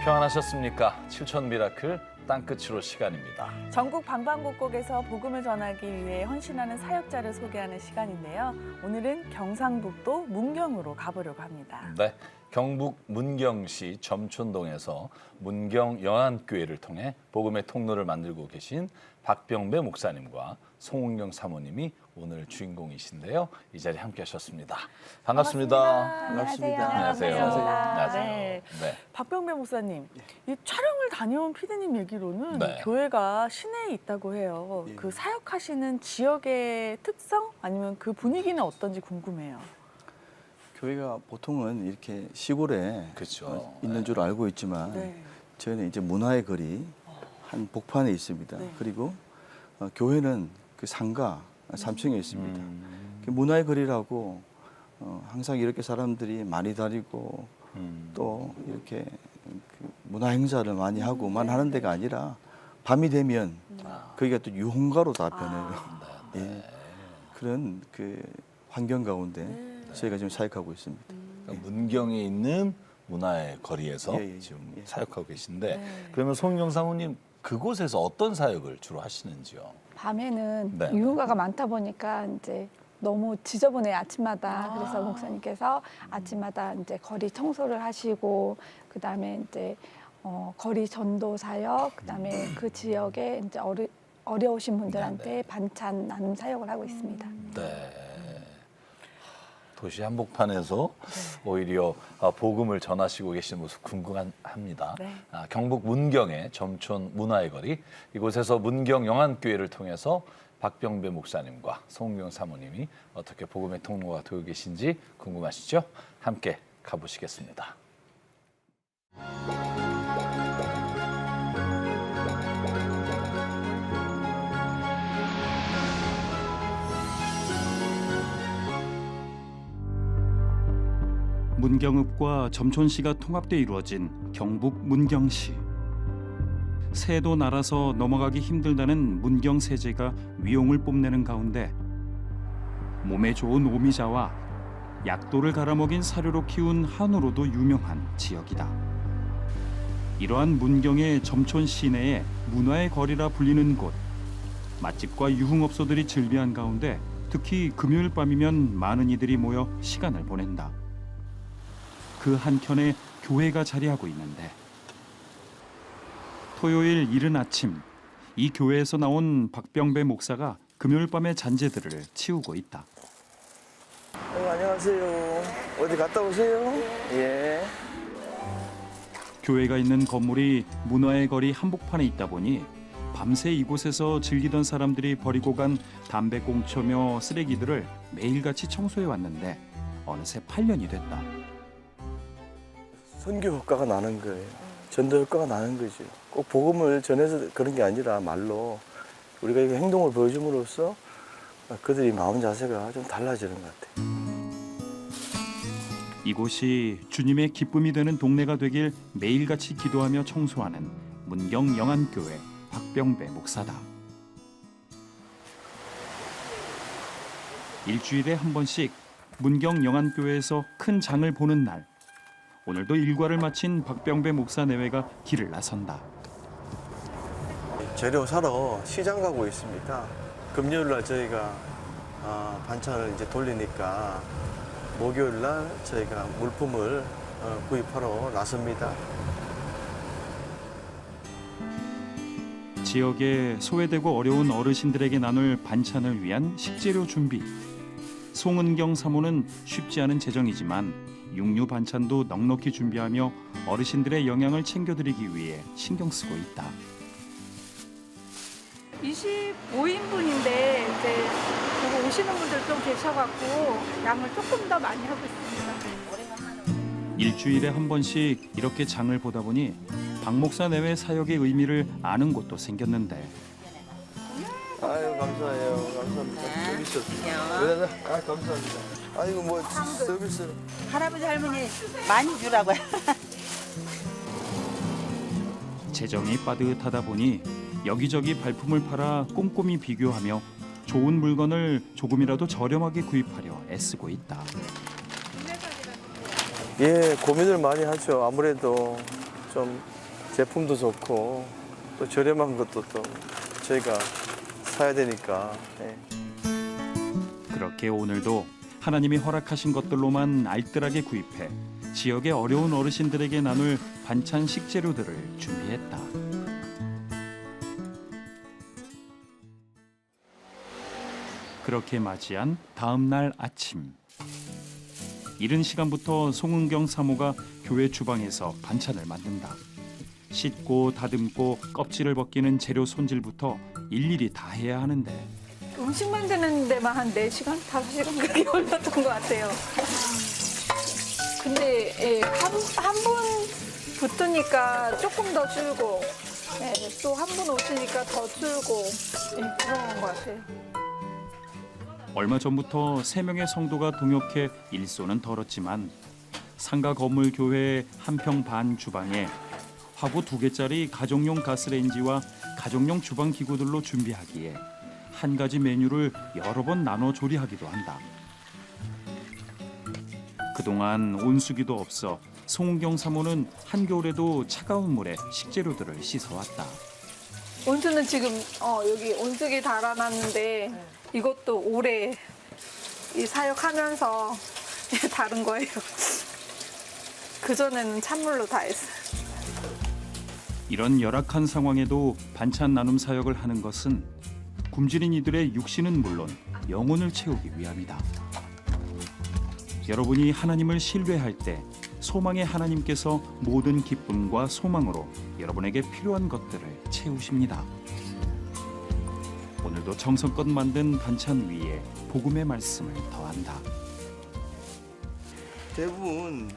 평안하셨습니까? 칠천 미라클 땅끝으로 시간입니다. 전국 방방곡곡에서 복음을 전하기 위해 헌신하는 사역자를 소개하는 시간인데요. 오늘은 경상북도 문경으로 가보려고 합니다. 네, 경북 문경시 점촌동에서 문경 영안교회를 통해 복음의 통로를 만들고 계신 박병배 목사님과 송은경 사모님이 오늘 주인공이신데요. 이 자리에 함께 하셨습니다. 반갑습니다. 반갑습니다. 안녕하세요. 안녕하세요. 네. 박병배 목사님, 이 촬영을 다녀온 피디님 얘기로는 네. 교회가 시내에 있다고 해요. 예. 그 사역하시는 지역의 특성 아니면 그 분위기는 어떤지 궁금해요. 교회가 보통은 이렇게 시골에 그렇죠. 있는 줄 알고 있지만 네. 저희는 이제 문화의 거리 한 복판에 있습니다. 네. 그리고 교회는 그 상가 3층에 있습니다. 그 문화의 거리라고 항상 이렇게 사람들이 많이 다니고 또 이렇게 그 문화 행사를 많이 하고만 하는 데가 아니라 밤이 되면 거기가 또 유흥가로 다 변해요. 예. 그런 그 환경 가운데 저희가 지금 사역하고 있습니다. 그러니까 문경에 있는 문화의 거리에서 예, 예, 지금 예. 사역하고 계신데 네. 그러면 송은경 사모님 그곳에서 어떤 사역을 주로 하시는지요? 밤에는 네. 유흥가가 많다 보니까 이제 너무 지저분해 아침마다. 그래서 목사님께서 아침마다 이제 거리 청소를 하시고 그다음에 이제 거리 전도 사역, 그다음에 그 지역에 이제 어려우신 분들한테 네. 반찬 나눔 사역을 하고 있습니다. 네. 도시 한복판에서 오히려 복음을 전하시고 계신 모습 궁금합니다. 네. 경북 문경의 점촌 문화의 거리 이곳에서 문경 영안교회를 통해서 박병배 목사님과 송은경 사모님이 어떻게 복음의 통로가 되고 계신지 궁금하시죠? 함께 가보시겠습니다. 문경읍과 점촌시가 통합돼 이루어진 경북 문경시. 새도 날아서 넘어가기 힘들다는 문경 세제가 위용을 뽐내는 가운데 몸에 좋은 오미자와 약도를 갈아먹인 사료로 키운 한우로도 유명한 지역이다. 이러한 문경의 점촌 시내에 문화의 거리라 불리는 곳. 맛집과 유흥업소들이 즐비한 가운데 특히 금요일 밤이면 많은 이들이 모여 시간을 보낸다. 그 한켠에 교회가 자리하고 있는데 토요일 이른 아침 이 교회에서 나온 박병배 목사가 금요일 밤의 잔재들을 치우고 있다. 안녕하세요. 어디 갔다 오세요? 예. 교회가 있는 건물이 문화의 거리 한복판에 있다 보니 밤새 이곳에서 즐기던 사람들이 버리고 간 담배꽁초며 쓰레기들을 매일같이 청소해 왔는데 어느새 8년이 됐다. 선교 효과가 나는 거예요. 전도 효과가 나는 거죠. 꼭 복음을 전해서 그런 게 아니라 말로 우리가 이거 행동을 보여줌으로써 그들이 마음 자세가 좀 달라지는 것 같아요. 이곳이 주님의 기쁨이 되는 동네가 되길 매일같이 기도하며 청소하는 문경 영안교회 박병배 목사다. 일주일에 한 번씩 문경 영안교회에서 큰 장을 보는 날. 오늘도 일과를 마친 박병배 목사 내외가 길을 나선다. 재료 사러 시장 가고 있습니다. 금요일 날 저희가 반찬을 이제 돌리니까 목요일 날 저희가 물품을 구입하러 나섭니다. 지역에 소외되고 어려운 어르신들에게 나눌 반찬을 위한 식재료 준비. 송은경 사모는 쉽지 않은 재정이지만 육류 반찬도 넉넉히 준비하며 어르신들의 영양을 챙겨드리기 위해 신경 쓰고 있다. 25인분인데 이제 보고 오시는 분들 좀 계셔갖고 양을 조금 더 많이 하고 있습니다. 일주일에 한 번씩 이렇게 장을 보다 보니 박 목사 내외 사역의 의미를 아는 곳도 생겼는데 아유 감사해요. 감사합니다. 서비스. 감사합니다. 아이고 뭐 서비스. 할아버지 할머니 많이 주라고요. 재정이 빠듯하다 보니 여기저기 발품을 팔아 꼼꼼히 비교하며 좋은 물건을 조금이라도 저렴하게 구입하려 애쓰고 있다. 예, 고민을 많이 하죠. 아무래도 좀 제품도 좋고 또 저렴한 것도 또 저희가 사야 되니까. 예. 그렇게 오늘도 하나님이 허락하신 것들로만 알뜰하게 구입해 지역의 어려운 어르신들에게 나눌 반찬 식재료들을 준비했다. 그렇게 맞이한 다음 날 아침. 이른 시간부터 송은경 사모가 교회 주방에서 반찬을 만든다. 씻고 다듬고 껍질을 벗기는 재료 손질부터 일일이 다 해야 하는데 음식 만드는 데만 한 4시간, 5시간 그렇게 걸렸던 것 같아요. 근데 예, 한 분 붙으니까 조금 더 줄고 예, 또 한 분 오시니까 더 줄고 예, 그런 것 같아요. 얼마 전부터 3명의 성도가 동역해 일손은 덜었지만 상가 건물 교회 한 평 반 주방에 화구 2개짜리 가정용 가스레인지와 가정용 주방 기구들로 준비하기에 한 가지 메뉴를 여러 번 나눠 조리하기도 한다. 그동안 온수기도 없어 송은경 사모는 한겨울에도 차가운 물에 식재료들을 씻어왔다. 온수는 지금 여기 온수기 달아놨는데 이것도 오래 이 사역하면서 다른 거예요. 그전에는 찬물로 다 했어요. 이런 열악한 상황에도 반찬 나눔 사역을 하는 것은 굶주린 이들의 육신은 물론 영혼을 채우기 위함이다. 여러분이 하나님을 신뢰할 때 소망의 하나님께서 모든 기쁨과 소망으로 여러분에게 필요한 것들을 채우십니다. 오늘도 정성껏 만든 반찬 위에 복음의 말씀을 더한다. 대부분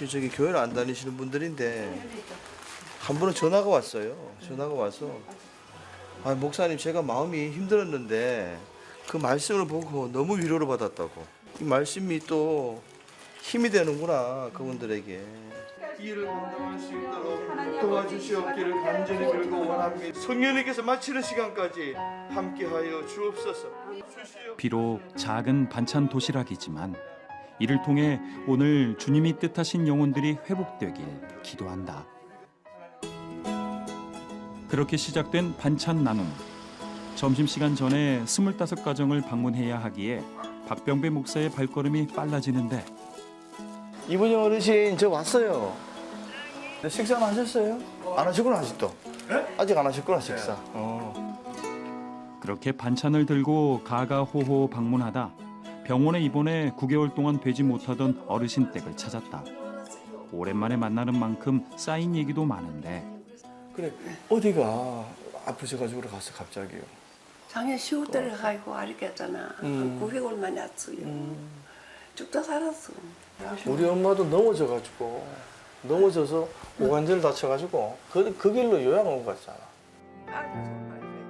저기 교회를 안 다니시는 분들인데 한 분은 전화가 왔어요. 전화가 와서 목사님 제가 마음이 힘들었는데 그 말씀을 보고 너무 위로를 받았다고. 이 말씀이 또 힘이 되는구나 그분들에게. 일을 감당할 수 있도록 도와주시옵기를 간절히 빌고 원합니다. 성령님께서 마치는 시간까지 함께하여 주옵소서. 비록 작은 반찬 도시락이지만 이를 통해 오늘 주님이 뜻하신 영혼들이 회복되길 기도한다. 그렇게 시작된 반찬 나눔. 점심시간 전에 25가정을 방문해야 하기에 박병배 목사의 발걸음이 빨라지는데 이분영 어르신 저 왔어요. 식사는 하셨어요? 안 하셨구나 아직도. 아직 안 하셨구나 식사. 그렇게 반찬을 들고 가가호호 방문하다 병원에 입원해 9개월 동안 되지 못하던 어르신 댁을 찾았다. 오랜만에 만나는 만큼 쌓인 얘기도 많은데 그래 어디가 아프셔가지고 가서 갑자기요. 작년 10월달에 가지고 알겠잖아. 900월 만에 왔어요. 죽다 살았어. 우리 엄마도 넘어져서 오관절 다쳐가지고 그 길로 요양 온 거잖아.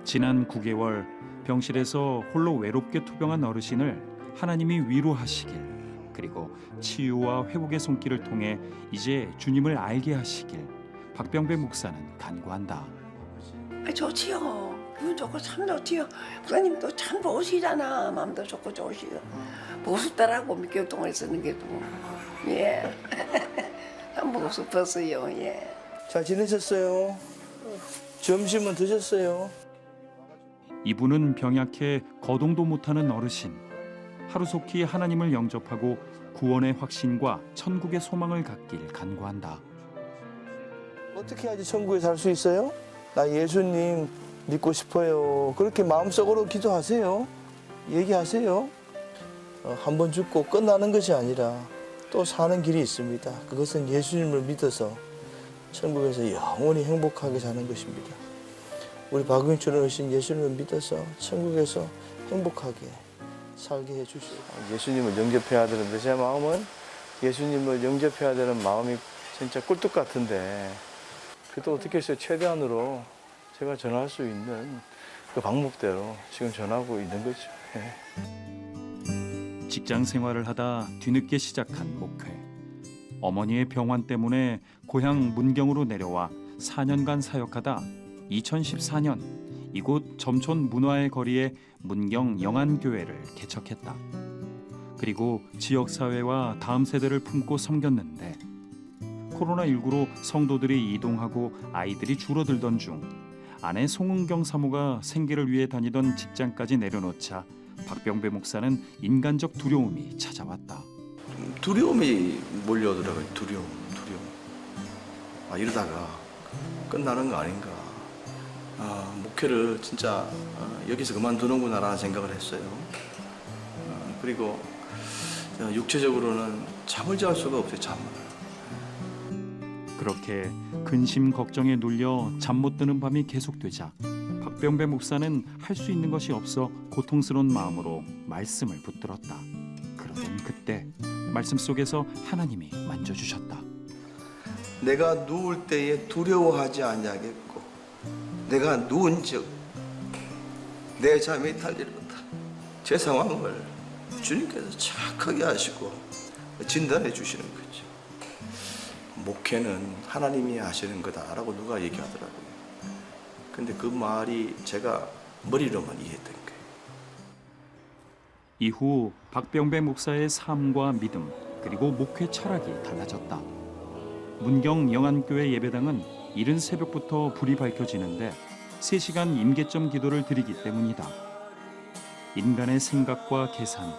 지난 9개월 병실에서 홀로 외롭게 투병한 어르신을 하나님이 위로하시길 그리고 치유와 회복의 손길을 통해 이제 주님을 알게 하시길 박병배 목사는 간구한다. 좋지요. 기분 좋고 참 좋지요. 부사님도 참 좋으시잖아. 마음도 좋고 좋으시고. 보고 싶다라고 몇 개월 동안 있었는 게도. 예. 참 보고 싶었어요. 예. 잘 지내셨어요? 점심은 드셨어요? 이분은 병약해 거동도 못하는 어르신. 하루속히 하나님을 영접하고 구원의 확신과 천국의 소망을 갖길 간구한다. 어떻게 해야지 천국에 살 수 있어요? 나 예수님 믿고 싶어요. 그렇게 마음속으로 기도하세요. 얘기하세요. 한 번 죽고 끝나는 것이 아니라 또 사는 길이 있습니다. 그것은 예수님을 믿어서 천국에서 영원히 행복하게 사는 것입니다. 우리 박용춘 어르신 예수님을 믿어서 천국에서 행복하게 살게 해주시오. 예수님을 영접해야 되는데 제 마음은 예수님을 영접해야 되는 마음이 진짜 꿀뚝 같은데 그래도 어떻게 해서 최대한으로 제가 전할 수 있는 그 방법대로 지금 전하고 있는 거죠. 예. 직장 생활을 하다 뒤늦게 시작한 목회. 어머니의 병환 때문에 고향 문경으로 내려와 4년간 사역하다 2014년 이곳 점촌 문화의 거리에 문경 영안교회를 개척했다. 그리고 지역사회와 다음 세대를 품고 섬겼는데 코로나19로 성도들이 이동하고 아이들이 줄어들던 중 아내 송은경 사모가 생계를 위해 다니던 직장까지 내려놓자 박병배 목사는 인간적 두려움이 찾아왔다. 두려움이 몰려오더라고요. 두려움. 아, 이러다가 끝나는 거 아닌가. 목회를 진짜 여기서 그만두는구나라는 생각을 했어요. 그리고 육체적으로는 잠을 잘 수가 없어요. 잠을. 그렇게 근심 걱정에 눌려 잠 못 드는 밤이 계속되자 박병배 목사는 할 수 있는 것이 없어 고통스러운 마음으로 말씀을 붙들었다. 그러던 그때 말씀 속에서 하나님이 만져주셨다. 내가 누울 때에 두려워하지 아니하겠고 내가 누운즉 내 잠이 달리로다. 제 상황을 주님께서 착하게 하시고 진단해 주시는 거죠. 목회는 하나님이 하시는 거다라고 누가 얘기하더라고요. 근데 그 말이 제가 머리로만 이해했던 거예요. 이후 박병배 목사의 삶과 믿음 그리고 목회 철학이 달라졌다. 문경 영안교회 예배당은 이른 새벽부터 불이 밝혀지는데 3시간 임계점 기도를 드리기 때문이다. 인간의 생각과 계산,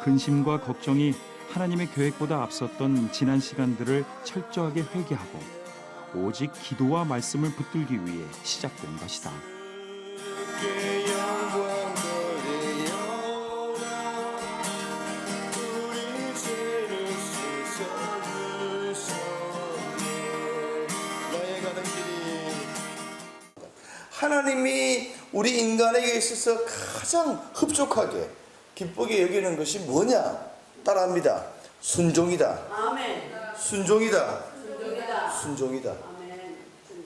근심과 걱정이 하나님의 계획보다 앞섰던 지난 시간들을 철저하게 회개하고 오직 기도와 말씀을 붙들기 위해 시작된 것이다. 하나님이 우리 인간에게 있어서 가장 흡족하게 기쁘게 여기는 것이 뭐냐? 따라합니다. 순종이다. 아멘. 순종이다. 순종이다. 순종이다. 아멘.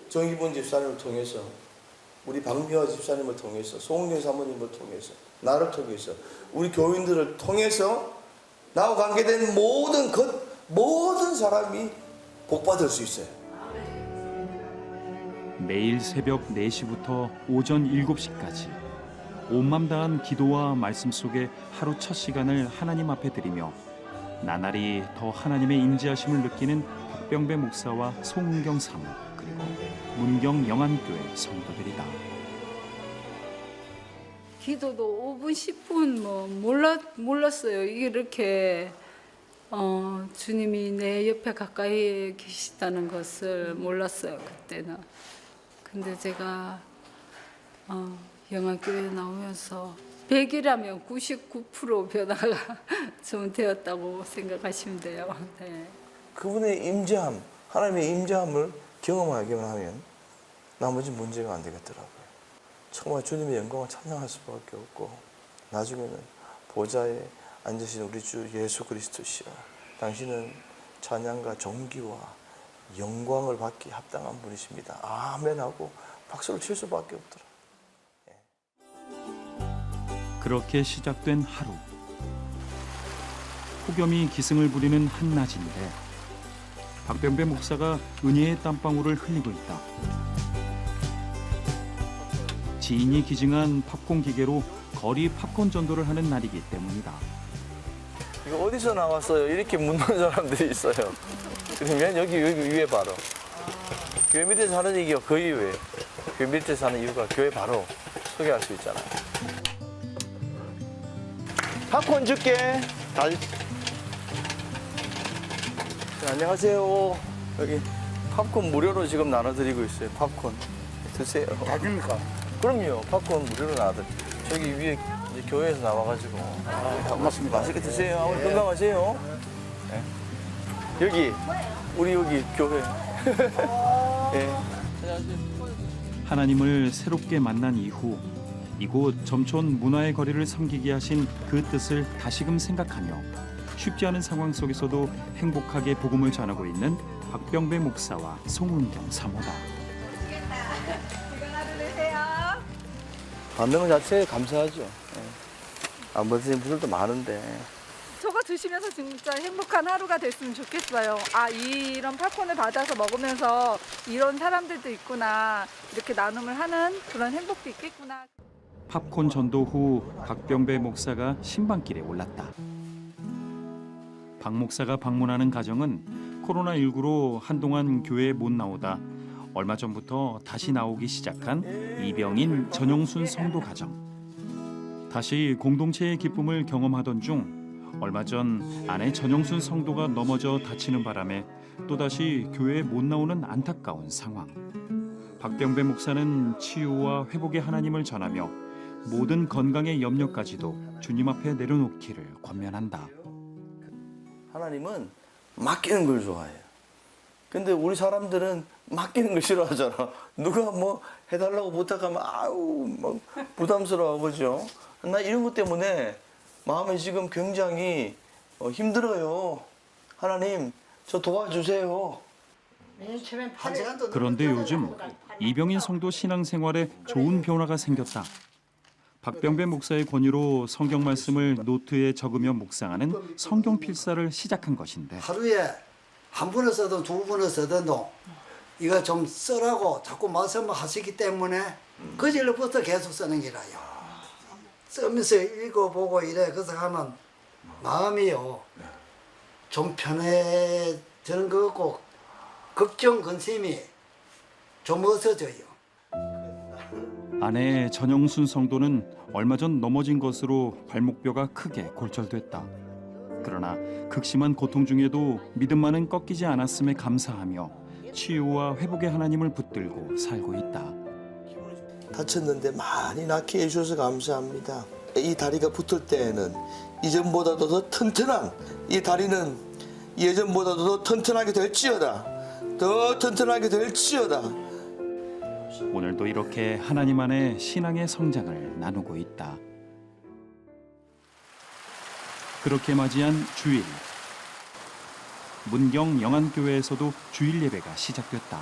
정기본 집사님을 통해서 우리 박미화 집사님을 통해서 송은경 사모님을 통해서 나를 통해서 우리 교인들을 통해서 나와 관계된 모든 사람이 복받을 수 있어요. 매일 새벽 4시부터 오전 7시까지 온맘 다한 기도와 말씀 속에 하루 첫 시간을 하나님 앞에 드리며 나날이 더 하나님의 임재하심을 느끼는 박병배 목사와 송은경 사모 그리고 문경 영안교회 성도들이다. 기도도 5분, 10분 뭐 몰랐어요. 이렇게 주님이 내 옆에 가까이 계시다는 것을 몰랐어요. 그때는. 근데 제가 영안교회 나오면서 100이라면 99% 변화가 좀 되었다고 생각하시면 돼요. 네. 그분의 임재함, 하나님의 임재함을 경험하기만 하면 나머지 문제가 안 되겠더라고요. 정말 주님의 영광을 찬양할 수밖에 없고 나중에는 보좌에 앉으신 우리 주 예수 그리스도시여 당신은 찬양과 존귀와 영광을 받기 합당한 분이십니다. 아멘 하고 박수를 칠 수밖에 없더라. 그렇게 시작된 하루. 폭염이 기승을 부리는 한낮인데 박병배 목사가 은혜의 땀방울을 흘리고 있다. 지인이 기증한 팝콘 기계로 거리 팝콘 전도를 하는 날이기 때문이다. 이거 어디서 나왔어요? 이렇게 묻는 사람들이 있어요. 그러면 여기 위에 바로 교회 밑에서 하는 얘기가 거의 왜 교회 밑에서 하는 이유가 교회 바로 소개할 수 있잖아요. 팝콘 줄게. 안녕하세요. 여기 팝콘 무료로 지금 나눠드리고 있어요. 팝콘 드세요. 다 줍니까? 그럼요. 팝콘 무료로 나눠드려요. 저기 위에 이제 교회에서 나와가지고. 고맙습니다. 맛있게 드세요. 오늘 건강하세요. 네. 여기 우리 여기 교회. 네. 하나님을 새롭게 만난 이후 이곳 점촌 문화의 거리를 섬기게 하신 그 뜻을 다시금 생각하며 쉽지 않은 상황 속에서도 행복하게 복음을 전하고 있는 박병배 목사와 송은경 사모다. 받는 것 자체에 감사하죠. 네. 안 받으신 분들도 많은데. 저거 드시면서 진짜 행복한 하루가 됐으면 좋겠어요. 아, 이런 팝콘을 받아서 먹으면서 이런 사람들도 있구나. 이렇게 나눔을 하는 그런 행복도 있겠구나. 팝콘 전도 후 박병배 목사가 신방길에 올랐다. 박 목사가 방문하는 가정은 코로나19로 한동안 교회에 못 나오다 얼마 전부터 다시 나오기 시작한 이병인 전영순 성도 가정. 다시 공동체의 기쁨을 경험하던 중 얼마 전 아내 전영순 성도가 넘어져 다치는 바람에 또다시 교회에 못 나오는 안타까운 상황. 박병배 목사는 치유와 회복의 하나님을 전하며 모든 건강의 염려까지도 주님 앞에 내려놓기를 권면한다. 하나님은 맡기는 걸 좋아해요. 근데 우리 사람들은 맡기는 걸 싫어하잖아. 누가 뭐 해달라고 부탁하면 아우 막 부담스러워 그죠? 나 이런 것 때문에 마음이 지금 굉장히 힘들어요. 하나님 저 도와주세요. 그런데 요즘 이병인 성도 신앙생활에 좋은 변화가 생겼다. 박병배 목사의 권유로 성경 말씀을 노트에 적으며 묵상하는 성경 필사를 시작한 것인데 하루에 한 번을 써도 두 번을 쓰던도 이거 좀 쓰라고 자꾸 말씀을 하시기 때문에 그질부터 계속 쓰는 기라요. 쓰면서 읽어보고 이래 그래서 하면 마음이요 좀 편해지는 것 같고 걱정 근심이 좀 없어져요. 아내 전영순 성도는 얼마 전 넘어진 것으로 발목뼈가 크게 골절됐다. 그러나 극심한 고통 중에도 믿음만은 꺾이지 않았음에 감사하며 치유와 회복의 하나님을 붙들고 살고 있다. 다쳤는데 많이 낫게 해주셔서 감사합니다. 이 다리가 붙을 때에는 이전보다도 더 튼튼한 이 다리는 예전보다도 더 튼튼하게 될지어다. 더 튼튼하게 될지어다. 오늘도 이렇게 하나님 안에 신앙의 성장을 나누고 있다. 그렇게 맞이한 주일. 문경 영안교회에서도 주일 예배가 시작됐다.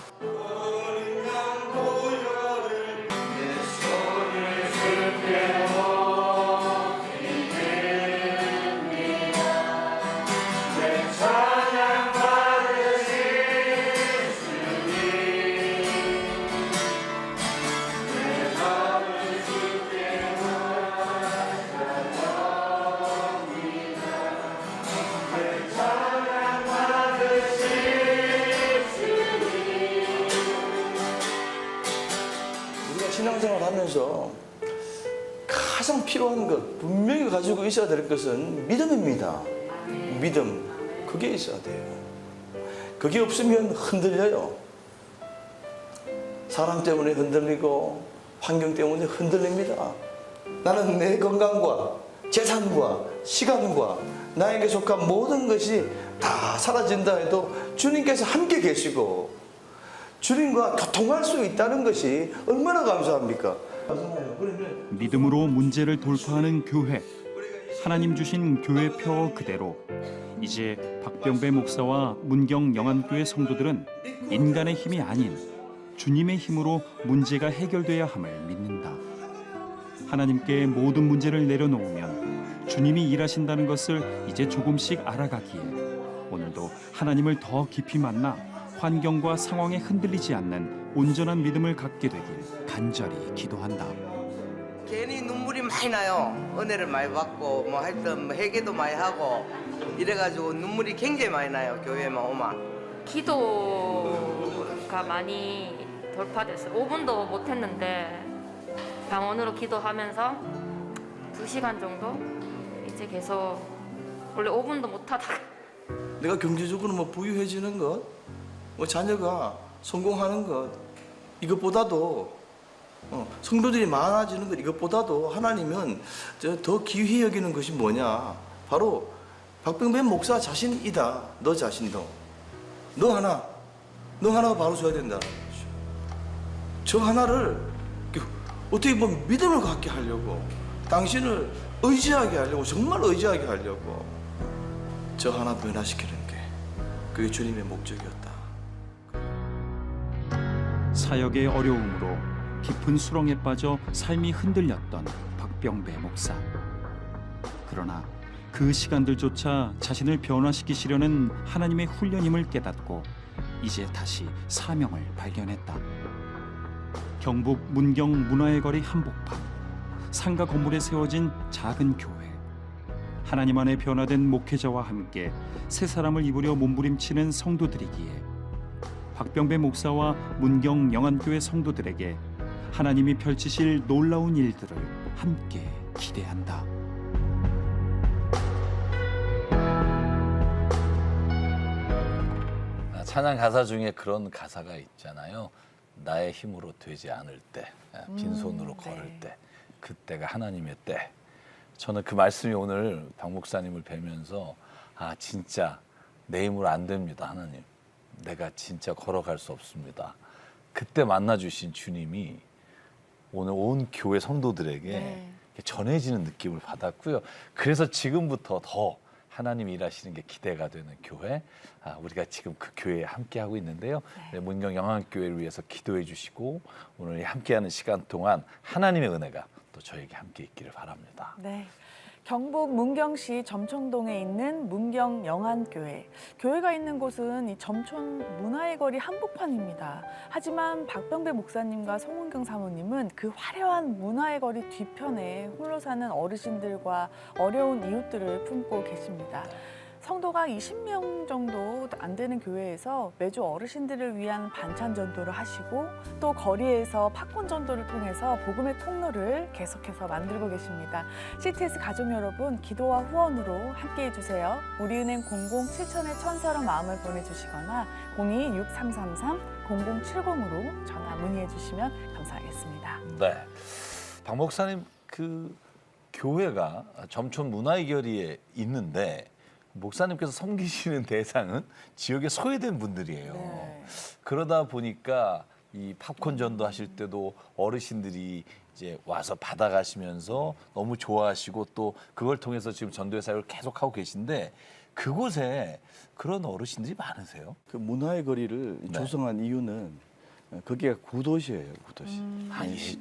신앙생활 하면서 가장 필요한 것, 분명히 가지고 있어야 될 것은 믿음입니다. 믿음, 그게 있어야 돼요. 그게 없으면 흔들려요. 사람 때문에 흔들리고 환경 때문에 흔들립니다. 나는 내 건강과 재산과 시간과 나에게 속한 모든 것이 다 사라진다 해도 주님께서 함께 계시고 주님과 교통할 수 있다는 것이 얼마나 감사합니까? 믿음으로 문제를 돌파하는 교회. 하나님 주신 교회표 그대로 이제 박병배 목사와 문경 영안교회 성도들은 인간의 힘이 아닌 주님의 힘으로 문제가 해결돼야 함을 믿는다. 하나님께 모든 문제를 내려놓으면 주님이 일하신다는 것을 이제 조금씩 알아가기에 오늘도 하나님을 더 깊이 만나 환경과 상황에 흔들리지 않는 온전한 믿음을 갖게 되길 간절히 기도한다. 괜히 눈물이 많이 나요. 은혜를 많이 받고 뭐 하여튼 뭐 회개도 많이 하고 이래가지고 눈물이 굉장히 많이 나요. 교회만 오면. 기도가 많이 돌파됐어요. 5분도 못했는데 방언으로 기도하면서 2시간 정도 이제 계속 원래 5분도 못하다가 내가 경제적으로 뭐 부유해지는 것, 뭐 자녀가 성공하는 것, 이것보다도 성도들이 많아지는 것, 이것보다도 하나님은 더 귀히 여기는 것이 뭐냐? 바로 박병배 목사 자신이다. 너 자신도. 너 하나가 바로 줘야 된다. 저 하나를 어떻게 보면 믿음을 갖게 하려고, 당신을 의지하게 하려고, 정말 의지하게 하려고 저 하나 변화시키는 게 그게 주님의 목적이었다. 사역의 어려움으로 깊은 수렁에 빠져 삶이 흔들렸던 박병배 목사. 그러나 그 시간들조차 자신을 변화시키시려는 하나님의 훈련임을 깨닫고 이제 다시 사명을 발견했다. 경북 문경 문화의 거리 한복판 상가 건물에 세워진 작은 교회. 하나님 안에 변화된 목회자와 함께 새 사람을 입으려 몸부림치는 성도들이기에 박병배 목사와 문경 영안교회 성도들에게 하나님이 펼치실 놀라운 일들을 함께 기대한다. 찬양 가사 중에 그런 가사가 있잖아요. 나의 힘으로 되지 않을 때, 빈손으로 걸을 네. 때, 그때가 하나님의 때. 저는 그 말씀이 오늘 박 목사님을 뵈면서 아 진짜 내 힘으로 안 됩니다, 하나님. 내가 진짜 걸어갈 수 없습니다. 그때 만나주신 주님이 오늘 온 교회 성도들에게 네. 전해지는 느낌을 받았고요. 그래서 지금부터 더 하나님 일하시는 게 기대가 되는 교회, 우리가 지금 그 교회에 함께하고 있는데요. 네, 문경 영안교회를 위해서 기도해 주시고 오늘 함께하는 시간 동안 하나님의 은혜가 또 저에게 함께 있기를 바랍니다. 네. 경북 문경시 점촌동에 있는 문경 영안교회. 교회가 있는 곳은 이 점촌 문화의 거리 한복판입니다. 하지만 박병배 목사님과 송은경 사모님은 그 화려한 문화의 거리 뒤편에 홀로 사는 어르신들과 어려운 이웃들을 품고 계십니다. 성도가 20명 정도 안 되는 교회에서 매주 어르신들을 위한 반찬 전도를 하시고 또 거리에서 팝콘 전도를 통해서 복음의 통로를 계속해서 만들고 계십니다. CTS 가족 여러분, 기도와 후원으로 함께해 주세요. 우리은행 00-7000의 천사로 마음을 보내주시거나 02-6333-0070으로 전화 문의해 주시면 감사하겠습니다. 네, 박 목사님 그 교회가 점촌 문화의 거리에 있는데 목사님께서 섬기시는 대상은 지역에 소외된 분들이에요. 네. 그러다 보니까 이 팝콘 전도 하실 때도 어르신들이 이제 와서 받아가시면서 너무 좋아하시고 또 그걸 통해서 지금 전도의 사역을 계속하고 계신데 그곳에 그런 어르신들이 많으세요? 그 문화의 거리를 네. 조성한 이유는 거기가 구도시예요, 구도시.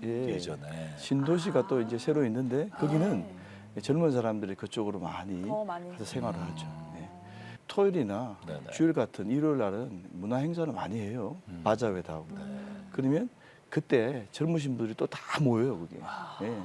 예전에 신도시가 또 이제 새로 있는데 거기는 젊은 사람들이 그쪽으로 많이 더 많이. 가서 생활을 하죠. 예. 토요일이나 네네. 주일 같은 일요일 날은 문화 행사를 많이 해요. 바자회도 하고. 그러면 그때 젊으신 분들이 또 다 모여요, 거기. 예.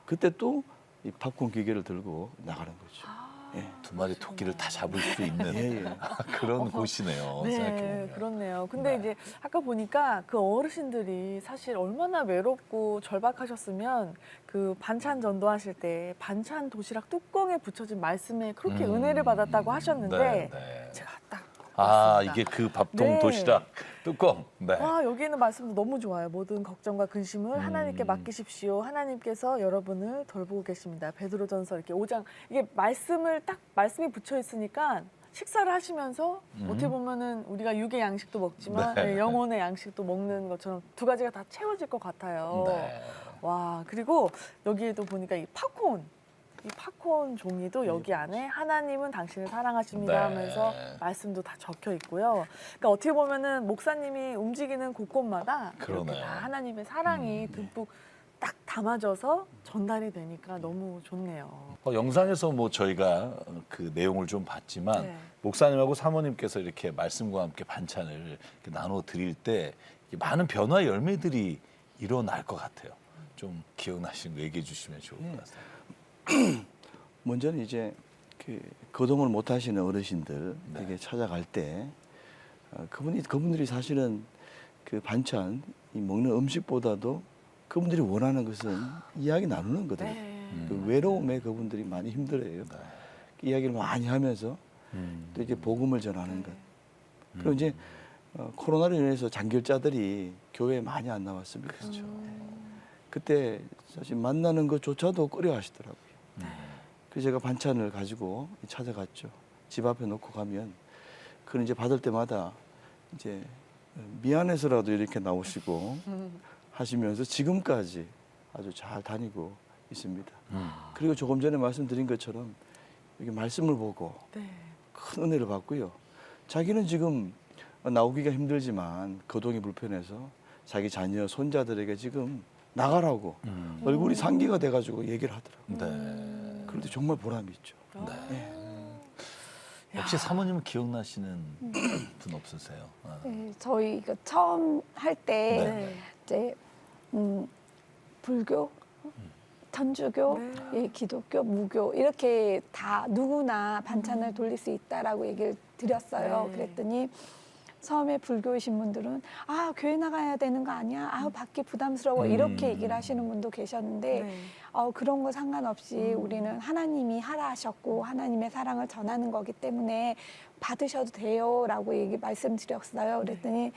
그때 또 이 팝콘 기계를 들고 나가는 거죠. 예. 두 마리 토끼를 다 잡을 수 있는 예, 예. 그런 곳이네요. 네, 생각해보면. 그렇네요. 근데 네. 이제 아까 보니까 그 어르신들이 사실 얼마나 외롭고 절박하셨으면 그 반찬 전도하실 때 반찬 도시락 뚜껑에 붙여진 말씀에 그렇게 은혜를 받았다고 하셨는데 네, 네. 제가 딱 아 봤습니다. 이게 그 밥통 네. 도시락 뚜껑. 네. 와, 여기 있는 말씀도 너무 좋아요. 모든 걱정과 근심을 하나님께 맡기십시오. 하나님께서 여러분을 돌보고 계십니다. 베드로전서 이렇게 5장 이게 말씀이 붙여 있으니까 식사를 하시면서 어떻게 보면은 우리가 육의 양식도 먹지만 네. 네, 영혼의 양식도 먹는 것처럼 두 가지가 다 채워질 것 같아요. 네. 와, 그리고 여기에도 보니까 이 팝콘 종이도 여기 안에 하나님은 당신을 사랑하십니다 네. 하면서 말씀도 다 적혀 있고요. 그러니까 어떻게 보면은 목사님이 움직이는 곳곳마다 이렇게 그러네요. 다 하나님의 사랑이 듬뿍 딱 담아져서 전달이 되니까 너무 좋네요. 영상에서 뭐 저희가 그 내용을 좀 봤지만 네. 목사님하고 사모님께서 이렇게 말씀과 함께 반찬을 이렇게 나눠 드릴 때 많은 변화의 열매들이 일어날 것 같아요. 좀 기억나시는 거 얘기해 주시면 좋을 것 같아요. 먼저는 이제 그 거동을 못 하시는 어르신들 네. 에게 찾아갈 때 그분들이 사실은 그 반찬 이 먹는 음식보다도 그분들이 원하는 것은 이야기 나누는 거거든요. 그 외로움에 그분들이 많이 힘들어해요. 네. 이야기를 많이 하면서 또 이제 복음을 전하는 것. 그리고 이제 코로나로 인해서 장결자들이 교회에 많이 안 나왔습니다. 그렇죠. 그때 사실 만나는 것조차도 꺼려하시더라고요. 그래서 제가 반찬을 가지고 찾아갔죠. 집 앞에 놓고 가면 그걸 이제 받을 때마다 이제 미안해서라도 이렇게 나오시고 하시면서 지금까지 아주 잘 다니고 있습니다. 그리고 조금 전에 말씀드린 것처럼 여기 말씀을 보고 네. 큰 은혜를 받고요. 자기는 지금 나오기가 힘들지만 거동이 불편해서 자기 자녀, 손자들에게 지금 나가라고 얼굴이 상기가 돼가지고 얘기를 하더라고요. 네. 그런데 정말 보람이 있죠. 혹시 사모님은 기억나시는 분 없으세요? 네, 저희 이거 처음 할 때 네. 이제 불교 천주교, 네. 예, 기독교, 무교 이렇게 다 누구나 반찬을 돌릴 수 있다라고 얘기를 드렸어요. 네. 그랬더니 처음에 불교이신 분들은 교회 나가야 되는 거 아니야? 받기 부담스러워 이렇게 얘기를 하시는 분도 계셨는데 네. 그런 거 상관없이 우리는 하나님이 하라 하셨고 하나님의 사랑을 전하는 거기 때문에 받으셔도 돼요라고 말씀드렸어요. 그랬더니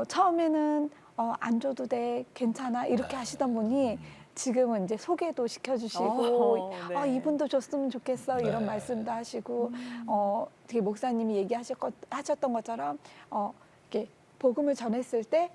처음에는 안 줘도 돼, 괜찮아 이렇게 하시던 분이 지금은 이제 소개도 시켜주시고 네. 이분도 줬으면 좋겠어 이런 말씀도 하시고 되게 목사님이 하셨던 것처럼 이렇게 복음을 전했을 때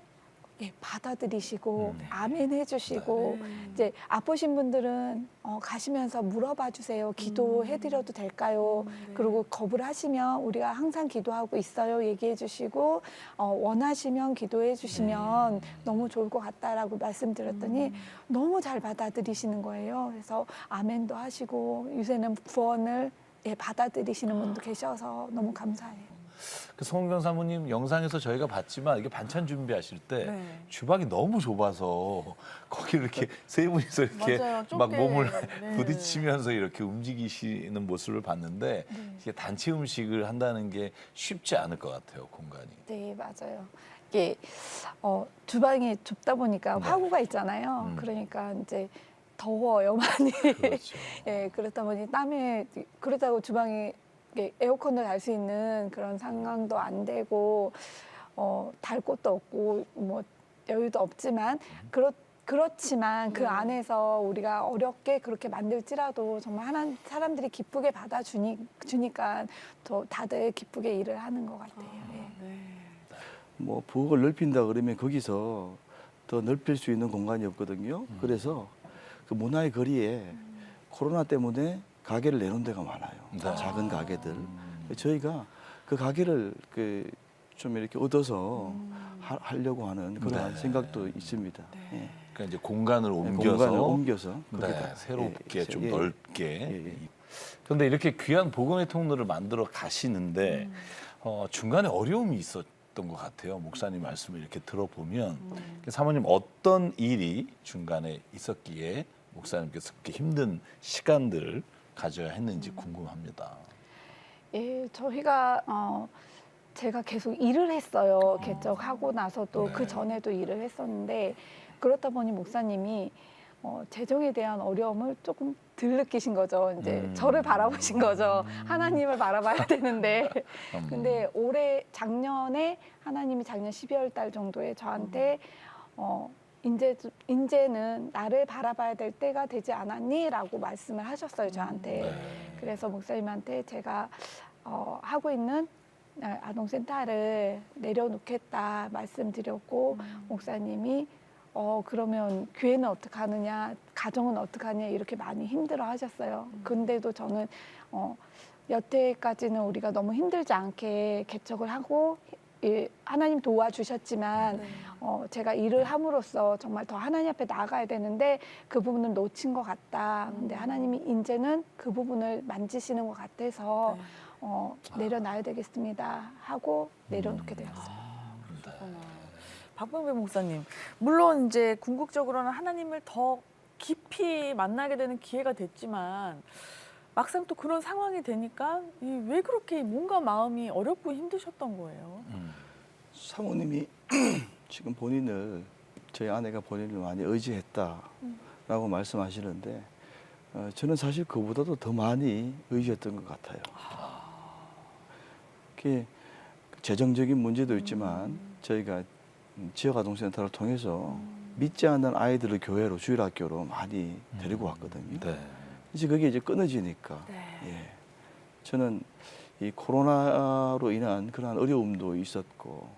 받아들이시고 아멘 해주시고 이제 아프신 분들은 가시면서 물어봐 주세요. 기도해드려도 될까요? 그리고 거부를 하시면 우리가 항상 기도하고 있어요. 얘기해 주시고 원하시면 기도해 주시면 너무 좋을 것 같다라고 말씀드렸더니 너무 잘 받아들이시는 거예요. 그래서 아멘도 하시고 요새는 구원을 받아들이시는 분도 계셔서 너무 감사해요. 그 송은경 사모님 영상에서 저희가 봤지만 이게 반찬 준비하실 때 네. 주방이 너무 좁아서 거기를 이렇게 세 분이서 이렇게 맞아요. 막 좁게. 몸을 네. 부딪히면서 이렇게 움직이시는 모습을 봤는데 이게 단체 음식을 한다는 게 쉽지 않을 것 같아요, 공간이. 네, 맞아요. 이게 주방이 좁다 보니까 화구가 있잖아요. 그러니까 이제 더워요, 많이. 그렇죠. 예, 그렇다 보니 그렇다고 주방이 에어컨을 달 수 있는 그런 상황도 안 되고 달 곳도 없고 뭐 여유도 없지만 그렇지만 그 안에서 우리가 어렵게 그렇게 만들지라도 정말 사람들이 기쁘게 받아주니까 더 다들 기쁘게 일을 하는 것 같아요. 예. 뭐 부엌을 넓힌다 그러면 거기서 더 넓힐 수 있는 공간이 없거든요. 그래서 그 문화의 거리에 코로나 때문에 가게를 내놓은 데가 많아요. 네. 작은 가게들. 저희가 그 가게를 좀 이렇게 얻어서 하려고 하는 그런 생각도 있습니다. 예. 그러니까 이제 공간을 공간을 옮겨서 네, 거기다 새롭게 좀 예. 넓게. 그런데 이렇게 귀한 복음의 통로를 만들어 가시는데 중간에 어려움이 있었던 것 같아요. 목사님 말씀을 이렇게 들어보면 사모님 어떤 일이 중간에 있었기에 목사님께서 그렇게 힘든 시간들을 가져야 했는지 궁금합니다. 예, 저희가 제가 계속 일을 했어요. 개척하고 나서도 그 전에도 일을 했었는데 그렇다 보니 목사님이 재정에 대한 어려움을 조금 덜 느끼신 거죠. 이제 저를 바라보신 거죠. 하나님을 바라봐야 되는데 근데 작년 12월 달 정도에 저한테 이제는 나를 바라봐야 될 때가 되지 않았니? 라고 말씀을 하셨어요, 저한테. 그래서 목사님한테 제가 하고 있는 아동센터를 내려놓겠다 말씀드렸고 목사님이 그러면 교회는 어떻게 하느냐, 가정은 어떻게 하느냐 이렇게 많이 힘들어 하셨어요. 근데도 저는 여태까지는 우리가 너무 힘들지 않게 개척을 하고 하나님 도와주셨지만 제가 일을 함으로써 정말 더 하나님 앞에 나아가야 되는데 그 부분을 놓친 것 같다. 근데 하나님이 이제는 그 부분을 만지시는 것 같아서 내려놔야 되겠습니다 하고 내려놓게 되었어요. 박병배 목사님, 물론 이제 궁극적으로는 하나님을 더 깊이 만나게 되는 기회가 됐지만 막상 또 그런 상황이 되니까 왜 그렇게 뭔가 마음이 어렵고 힘드셨던 거예요? 사모님이 지금 저희 아내가 본인을 많이 의지했다라고 말씀하시는데 저는 사실 그보다도 더 많이 의지했던 것 같아요. 그게 재정적인 문제도 있지만 저희가 지역아동센터를 통해서 믿지 않는 아이들을 교회로 주일학교로 많이 데리고 왔거든요. 네. 이제 그게 이제 끊어지니까 저는 이 코로나로 인한 그러한 어려움도 있었고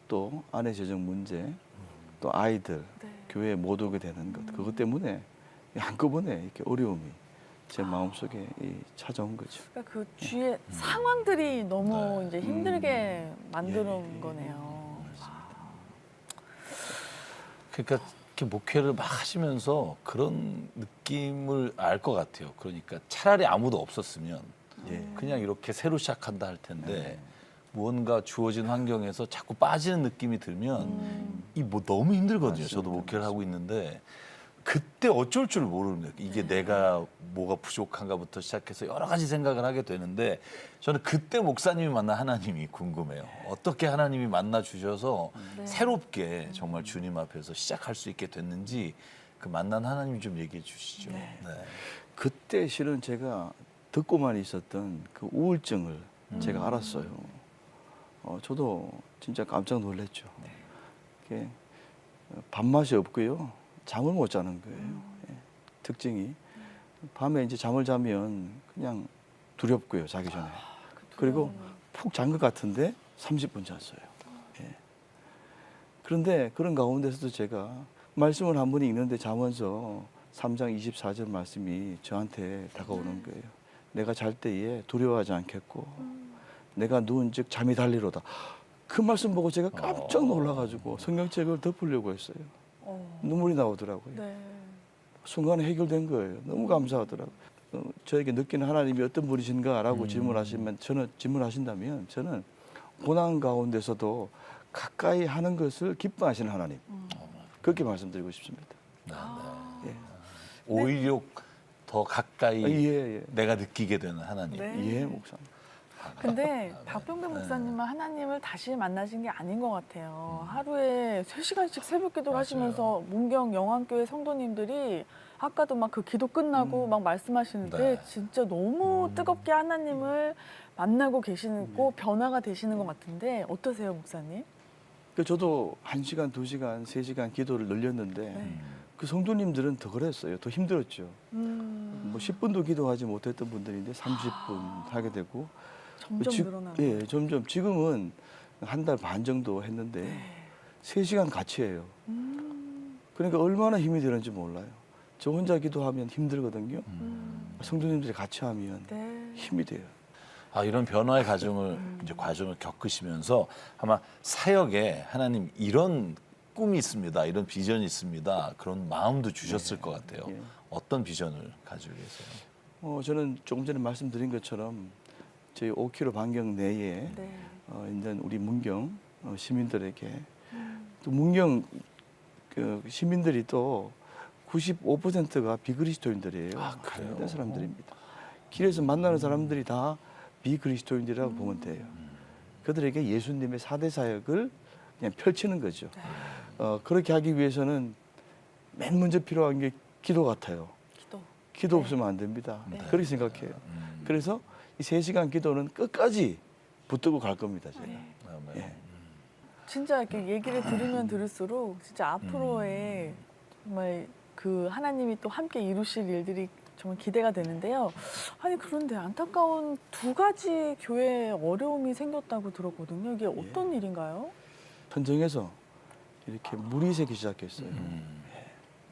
또 아내 재정 문제 또 아이들 교회에 못 오게 되는 것 그것 때문에 한꺼번에 이렇게 어려움이 제 마음속에 찾아온 거죠. 그러니까 그 주위의 상황들이 너무 이제 힘들게 만드는 거네요. 그러니까 이렇게 목회를 막 하시면서 그런 느낌을 알 것 같아요. 그러니까 차라리 아무도 없었으면 그냥 이렇게 새로 시작한다 할 텐데 무언가 주어진 환경에서 자꾸 빠지는 느낌이 들면 이 뭐 너무 힘들거든요. 저도 목회를 하고 있는데 그때 어쩔 줄 모르는 거예요. 이게 내가 뭐가 부족한가부터 시작해서 여러 가지 생각을 하게 되는데 저는 그때 목사님이 만난 하나님이 궁금해요. 어떻게 하나님이 만나 주셔서 새롭게 정말 주님 앞에서 시작할 수 있게 됐는지 그 만난 하나님 좀 얘기해 주시죠. 네. 그때 실은 제가 듣고만 있었던 그 우울증을 제가 알았어요. 저도 진짜 깜짝 놀랐죠. 이게 밥맛이 없고요. 잠을 못 자는 거예요. 예, 특징이. 밤에 이제 잠을 자면 그냥 두렵고요, 자기 전에. 그리고 푹 잔 것 같은데 30분 잤어요. 예. 그런데 그런 가운데서도 제가 말씀을 한 번 읽는데 자면서 3장 24절 말씀이 저한테 다가오는 거예요. 내가 잘 때에 두려워하지 않겠고 내가 누운 즉 잠이 달리로다. 그 말씀 보고 제가 깜짝 놀라가지고 성경책을 덮으려고 했어요. 눈물이 나오더라고요. 네. 순간에 해결된 거예요. 너무 감사하더라고요. 저에게 느끼는 하나님이 어떤 분이신가라고 질문하신다면 저는 고난 가운데서도 가까이 하는 것을 기뻐하시는 하나님. 그렇게 말씀드리고 싶습니다. 예. 오히려 더 가까이 예. 내가 느끼게 되는 하나님. 네. 예, 목사님. 근데 박병배 목사님은 하나님을 다시 만나신 게 아닌 것 같아요. 하루에 3시간씩 새벽 기도를 하시면서 문경 영안교회 성도님들이 아까도 막 그 기도 끝나고 막 말씀하시는데 네. 진짜 너무 뜨겁게 하나님을 만나고 계시고 변화가 되시는 것 같은데 어떠세요, 목사님? 저도 1시간, 2시간, 3시간 기도를 늘렸는데 그 성도님들은 더 그랬어요. 더 힘들었죠. 뭐 10분도 기도하지 못했던 분들인데 30분 하게 되고 점점 늘어나는 예, 점점 지금은 한 달 반 정도 했는데 3시간 같이 해요. 그러니까 얼마나 힘이 되는지 몰라요. 저 혼자 기도하면 힘들거든요. 성도님들이 같이 하면 힘이 돼요. 이런 변화의 과정을 겪으시면서 아마 사역에 하나님 이런 꿈이 있습니다. 이런 비전이 있습니다. 그런 마음도 주셨을 것 같아요. 예. 어떤 비전을 가지고 계세요? 저는 조금 전에 말씀드린 것처럼 저희 5km 반경 내에 있는 우리 문경 시민들에게 또 문경 그 시민들이 또 95%가 비그리스도인들이에요. 잘못된 사람들입니다. 길에서 만나는 사람들이 다 비그리스도인들이라고 보면 돼요. 그들에게 예수님의 4대 사역을 그냥 펼치는 거죠. 그렇게 하기 위해서는 맨 먼저 필요한 게 기도 같아요. 기도 없으면 안 됩니다. 그렇게 생각해요. 그래서 이 3시간 기도는 끝까지 붙들고 갈 겁니다. 제가. 예. 진짜 이렇게 얘기를 들으면 들을수록 진짜 앞으로의 정말 그 하나님이 또 함께 이루실 일들이 정말 기대가 되는데요. 아니 그런데 안타까운 2가지 교회에 어려움이 생겼다고 들었거든요. 이게 어떤 일인가요? 현장에서 이렇게 물이 새기 시작했어요.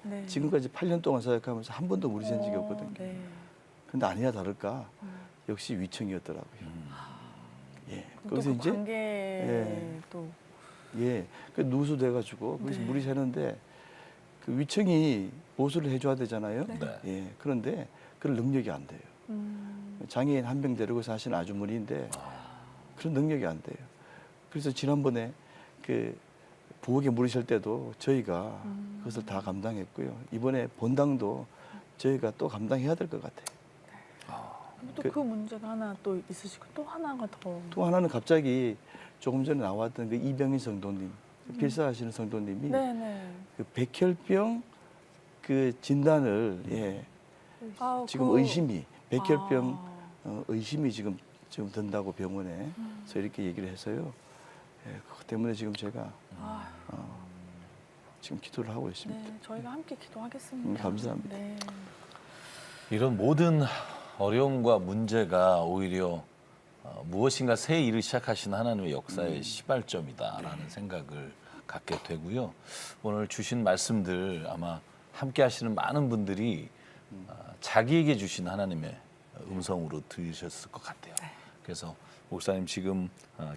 네. 지금까지 8년 동안 사역하면서 한 번도 물이 샌 적이 없거든요. 네. 근데 아니나 다를까 역시 위층이었더라고요. 예. 또 거기서 그 이제 관계 또 그 누수돼가지고 거기서 물이 새는데 그 위층이 보수를 해줘야 되잖아요. 네. 예. 그런데 그럴 능력이 안 돼요. 장애인 한 명 데리고 사시는 아주머니인데 그런 능력이 안 돼요. 그래서 지난번에 그 부엌에 물이 셀 때도 저희가 그것을 다 감당했고요. 이번에 본당도 저희가 또 감당해야 될 것 같아요. 또 그 문제가 하나 또 있으시고 또 하나가 더 또 하나는 갑자기 조금 전에 나왔던 그 이병인 성도님, 필사하시는 성도님이 네네. 그 백혈병 그 진단을 지금 의심이 백혈병 의심이 지금 든다고 병원에 그래서 이렇게 얘기를 해서요. 그것 때문에 지금 제가 지금 기도를 하고 있습니다. 네, 저희가 함께 기도하겠습니다. 감사합니다. 네. 이런 모든 어려움과 문제가 오히려 무엇인가 새 일을 시작하신 하나님의 역사의 시발점이다라는 생각을 갖게 되고요. 오늘 주신 말씀들 아마 함께 하시는 많은 분들이 자기에게 주신 하나님의 음성으로 들으셨을 것 같아요. 그래서 목사님 지금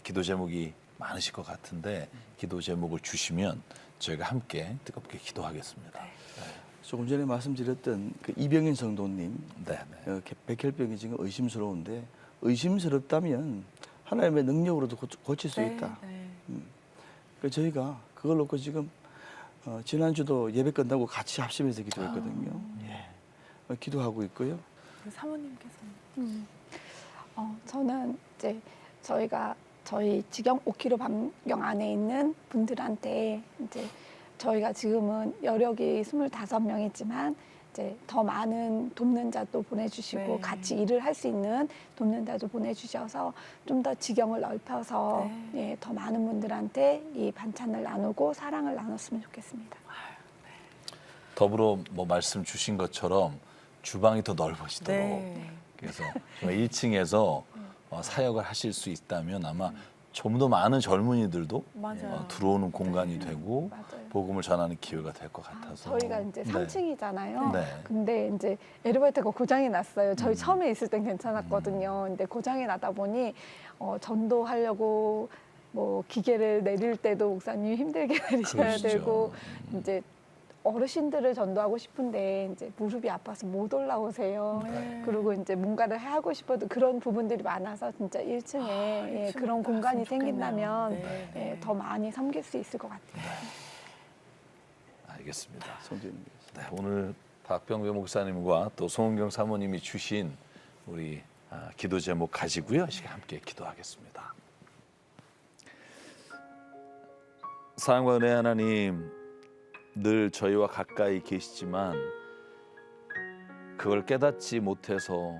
기도 제목이 많으실 것 같은데 기도 제목을 주시면 저희가 함께 뜨겁게 기도하겠습니다. 조금 전에 말씀드렸던 그 이병인 성도님, 네. 백혈병이 지금 의심스러운데 의심스럽다면 하나님의 능력으로도 고칠 수 있다. 그러니까 저희가 그걸 놓고 지금 지난주도 예배 끝나고 같이 합심해서 기도했거든요. 기도하고 있고요. 그 사모님께서는 저는 이제 저희 직영 5km 반경 안에 있는 분들한테 이제 저희가 지금은 여력이 25명이지만 이제 더 많은 돕는 자도 보내주시고 네. 같이 일을 할 수 있는 돕는 자도 보내주셔서 좀 더 직영을 넓혀서 네. 예, 더 많은 분들한테 이 반찬을 나누고 사랑을 나눴으면 좋겠습니다. 더불어 뭐 말씀 주신 것처럼 주방이 더 넓어지도록 네. 그래서 정말 1층에서 사역을 하실 수 있다면 아마 좀 더 많은 젊은이들도 맞아요. 들어오는 공간이 되고 맞아요. 복음을 전하는 기회가 될 것 같아서 저희가 이제 3층이잖아요. 네. 근데 이제 엘리베이터가 고장이 났어요. 저희 처음에 있을 땐 괜찮았거든요. 근데 고장이 나다 보니 전도하려고 뭐 기계를 내릴 때도 목사님이 힘들게 내리셔야 그러시죠. 되고 이제 어르신들을 전도하고 싶은데 이제 무릎이 아파서 못 올라오세요. 네. 그리고 이제 뭔가를 하고 싶어도 그런 부분들이 많아서 진짜 1층에 예, 그런 공간이 생긴다면 네. 예, 더 많이 섬길 수 있을 것 같아요. 알겠습니다. 성도님. 네, 오늘 박병배 목사님과 또 송은경 사모님이 주신 우리 기도 제목 가지고요. 이 시간 함께 기도하겠습니다. 사랑과 은혜 하나님, 늘 저희와 가까이 계시지만 그걸 깨닫지 못해서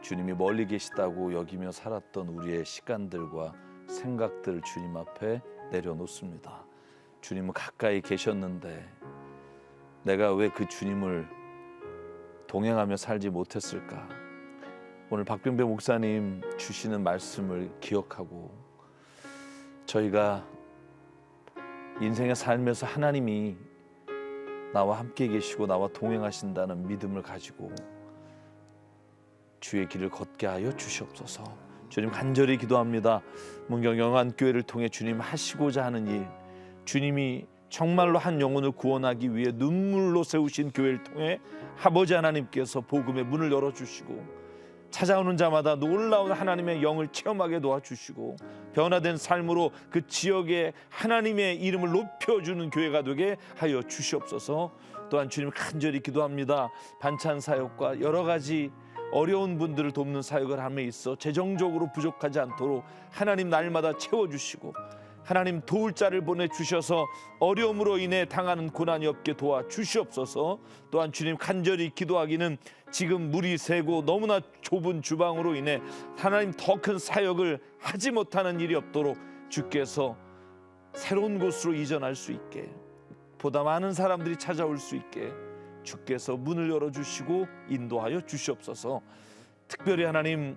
주님이 멀리 계시다고 여기며 살았던 우리의 시간들과 생각들을 주님 앞에 내려놓습니다. 주님은 가까이 계셨는데 내가 왜 그 주님을 동행하며 살지 못했을까? 오늘 박병배 목사님 주시는 말씀을 기억하고 저희가 인생의 삶에서 하나님이 나와 함께 계시고 나와 동행하신다는 믿음을 가지고 주의 길을 걷게 하여 주시옵소서. 주님 간절히 기도합니다. 문경 영안교회를 통해 주님 하시고자 하는 일, 주님이 정말로 한 영혼을 구원하기 위해 눈물로 세우신 교회를 통해 아버지 하나님께서 복음의 문을 열어주시고 찾아오는 자마다 놀라운 하나님의 영을 체험하게 도와주시고 변화된 삶으로 그 지역에 하나님의 이름을 높여주는 교회가 되게 하여 주시옵소서. 또한 주님 간절히 기도합니다. 반찬 사역과 여러 가지 어려운 분들을 돕는 사역을 함에 있어 재정적으로 부족하지 않도록 하나님 날마다 채워주시고 하나님 도울 자를 보내주셔서 어려움으로 인해 당하는 고난이 없게 도와주시옵소서. 또한 주님 간절히 기도하기는 지금 물이 새고 너무나 좁은 주방으로 인해 하나님 더 큰 사역을 하지 못하는 일이 없도록 주께서 새로운 곳으로 이전할 수 있게 보다 많은 사람들이 찾아올 수 있게 주께서 문을 열어주시고 인도하여 주시옵소서. 특별히 하나님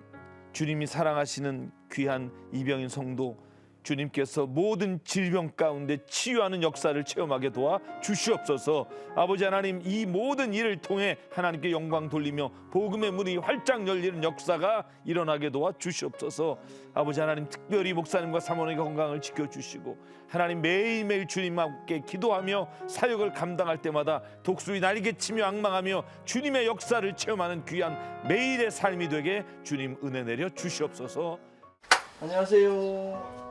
주님이 사랑하시는 귀한 이병인 성도 주님께서 모든 질병 가운데 치유하는 역사를 체험하게 도와 주시옵소서. 아버지 하나님 이 모든 일을 통해 하나님께 영광 돌리며 복음의 문이 활짝 열리는 역사가 일어나게 도와 주시옵소서. 아버지 하나님 특별히 목사님과 사모님의 건강을 지켜주시고 하나님 매일매일 주님과 함께 기도하며 사역을 감당할 때마다 독수리 날개치며 앙망하며 주님의 역사를 체험하는 귀한 매일의 삶이 되게 주님 은혜 내려 주시옵소서. 안녕하세요.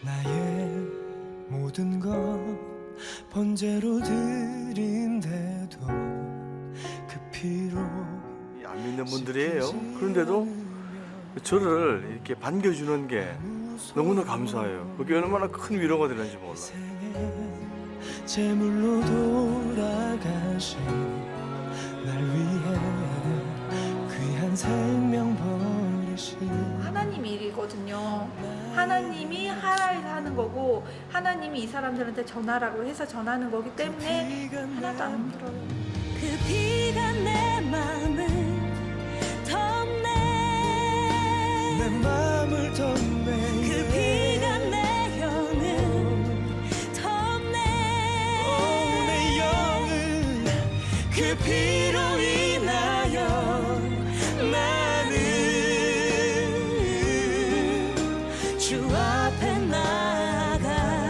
나의 모든 것 번제로 드린데도 그 피로 안 믿는 분들이에요. 그런데도 저를 이렇게 반겨주는 게 너무나 감사해요. 그게 얼마나 큰 위로가 되는지 몰라요. 제물로 돌아가신 날 위해 귀한 생명 버리신 하나님 일이거든요. 하나님이 하는 거고 하나님이 이 사람들한테 전하라고 해서 전하는 거기 때문에 하나도 안 힘들어요. 그 피가 내 마음을 덮네 내 마음을 덮네 그 피가 내 영을 덮네 내 영을 그 피로 인하여 나는 주 앞에 나아갑니다.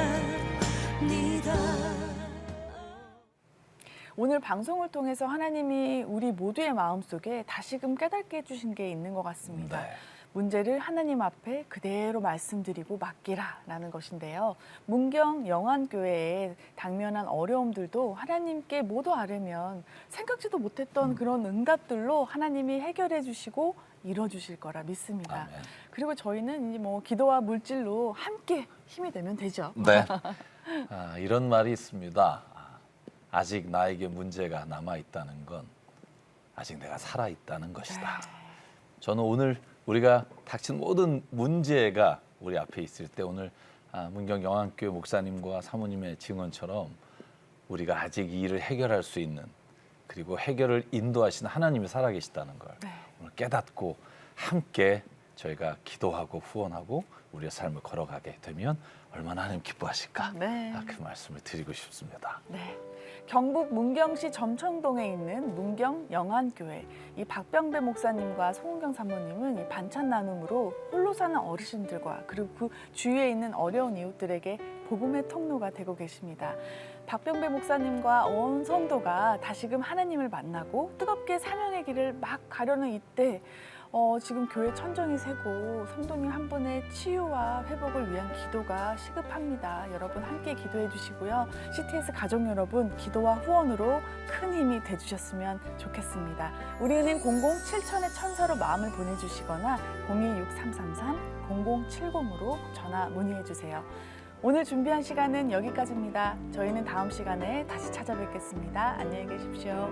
오늘 방송을 통해서 하나님이 우리 모두의 마음속에 다시금 깨닫게 해주신 게 있는 것 같습니다. 네. 문제를 하나님 앞에 그대로 말씀드리고 맡기라라는 것인데요. 문경 영안교회에 당면한 어려움들도 하나님께 모두 아뢰면 생각지도 못했던 그런 응답들로 하나님이 해결해 주시고 이뤄 주실 거라 믿습니다. 아멘. 그리고 저희는 이제 뭐 기도와 물질로 함께 힘이 되면 되죠. 네. 이런 말이 있습니다. 아직 나에게 문제가 남아 있다는 건 아직 내가 살아 있다는 것이다. 저는 오늘 우리가 닥친 모든 문제가 우리 앞에 있을 때 오늘 문경 영안교회 목사님과 사모님의 증언처럼 우리가 아직 이 일을 해결할 수 있는 그리고 해결을 인도하시는 하나님이 살아계시다는 걸 오늘 깨닫고 함께 저희가 기도하고 후원하고 우리의 삶을 걸어가게 되면 얼마나 하나님 기뻐하실까 그 말씀을 드리고 싶습니다. 네. 경북 문경시 점천동에 있는 문경 영안교회 이 박병배 목사님과 송은경 사모님은 이 반찬 나눔으로 홀로 사는 어르신들과 그리고 그 주위에 있는 어려운 이웃들에게 복음의 통로가 되고 계십니다. 박병배 목사님과 온 성도가 다시금 하나님을 만나고 뜨겁게 사명의 길을 막 가려는 이때 지금 교회 천정이 새고 성도님 한 분의 치유와 회복을 위한 기도가 시급합니다. 여러분 함께 기도해 주시고요. CTS 가족 여러분 기도와 후원으로 큰 힘이 돼주셨으면 좋겠습니다. 우리은행 00-7000의 천사로 마음을 보내주시거나 026333-0070으로 전화 문의해 주세요. 오늘 준비한 시간은 여기까지입니다. 저희는 다음 시간에 다시 찾아뵙겠습니다. 안녕히 계십시오.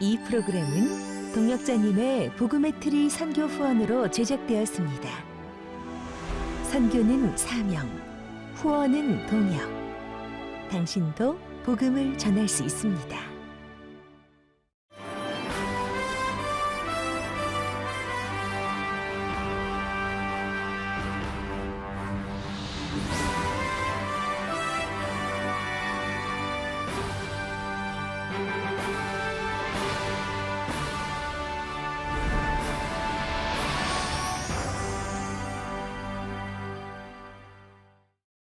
이 프로그램은 동역자님의 복음의 트리 선교 후원으로 제작되었습니다. 선교는 사명, 후원은 동역. 당신도 복음을 전할 수 있습니다.